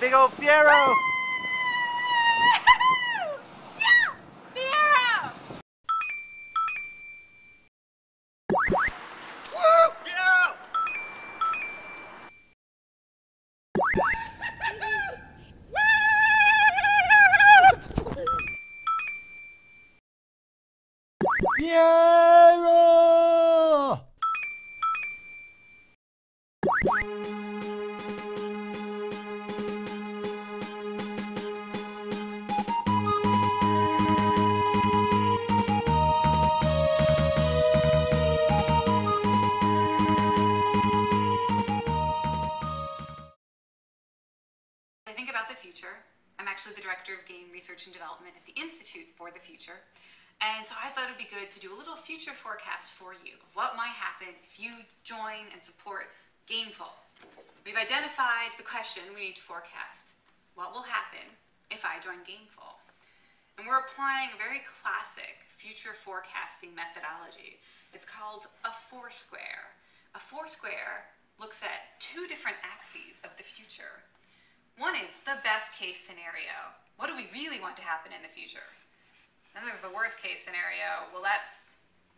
big old Fiero! Fiero! I think about the future. I'm actually the director of game research and development at the Institute for the Future. And so I thought it'd be good to do a little future forecast for you of what might happen if you join and support Gameful. We've identified the question we need to forecast. What will happen if I join Gameful? And we're applying a very classic future forecasting methodology. It's called a foursquare. A foursquare looks at two different axes of the future. One is the best case scenario. What do we really want to happen in the future? Then there's the worst case scenario. Well,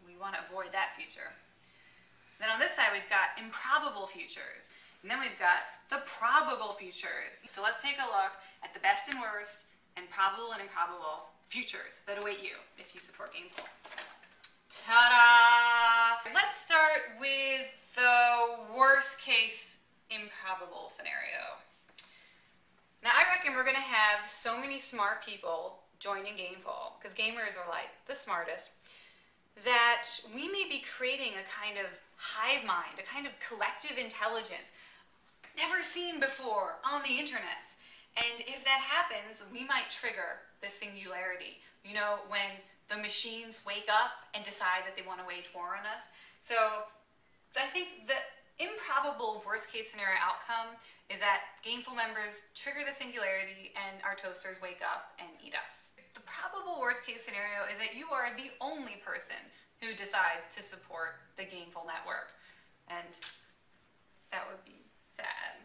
we want to avoid that future. Then on this side, we've got improbable futures. And then we've got the probable futures. So let's take a look at the best and worst and probable and improbable futures that await you if you support Gameful. Ta-da! Let's start with the worst case improbable scenario. Now, I reckon we're going to have so many smart people joining Gameful, because gamers are like the smartest, that we may be creating a kind of hive mind, a kind of collective intelligence never seen before on the internet. And if that happens, we might trigger the singularity. You know, when the machines wake up and decide that they want to wage war on us. So I think the improbable worst case scenario outcome is that Gameful members trigger the singularity and our toasters wake up and eat us. The probable worst case scenario is that you are the only person who decides to support the Gameful network. And that would be sad.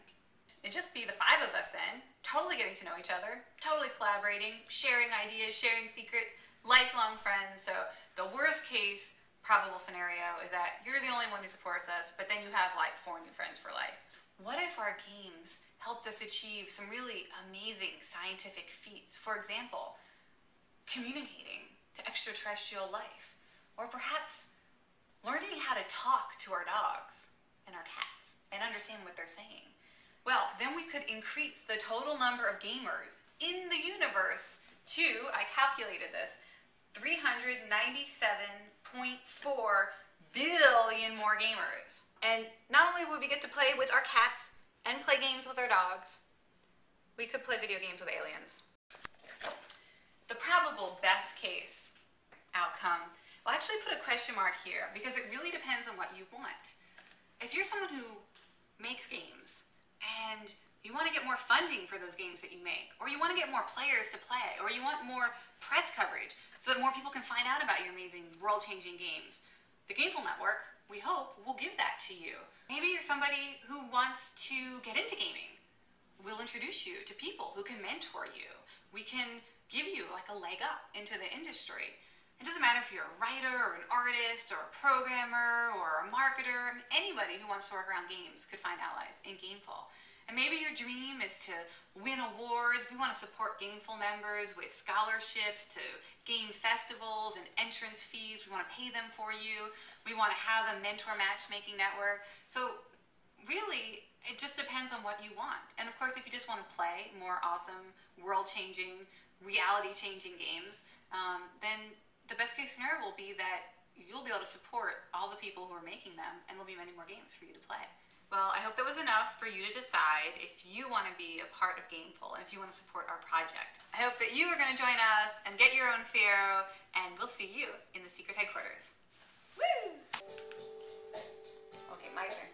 It'd just be the five of us then, totally getting to know each other, totally collaborating, sharing ideas, sharing secrets, lifelong friends. So the worst case probable scenario is that you're the only one who supports us, but then you have like 4 new friends for life. What if our games helped us achieve some really amazing scientific feats? For example, communicating to extraterrestrial life, or perhaps learning how to talk to our dogs and our cats and understand what they're saying. Well, then we could increase the total number of gamers in the universe to, I calculated this, 397.4 billion more gamers. And not only would we get to play with our cats and play games with our dogs, we could play video games with aliens. The probable best case outcome, I'll actually put a question mark here because it really depends on what you want. If you're someone who makes games and you want to get more funding for those games that you make, or you want to get more players to play, or you want more press coverage so that more people can find out about your amazing world-changing games, the Gameful Network, we hope, will give that to you. Maybe you're somebody who wants to get into gaming. We'll introduce you to people who can mentor you. We can give you like a leg up into the industry. It doesn't matter if you're a writer or an artist or a programmer or a marketer. Anybody who wants to work around games could find allies in Gameful. And maybe your dream is to win awards. We want to support Gameful members with scholarships to game festivals and entrance fees. We want to pay them for you. We want to have a mentor matchmaking network. So really, it just depends on what you want. And of course, if you just want to play more awesome, world-changing, reality-changing games, then the best case scenario will be that you'll be able to support all the people who are making them, and there'll be many more games for you to play. Well, I hope that was enough for you to decide if you want to be a part of Gameful and if you want to support our project. I hope that you are going to join us and get your own Fiero, and we'll see you in the secret headquarters. Woo! Okay, my turn.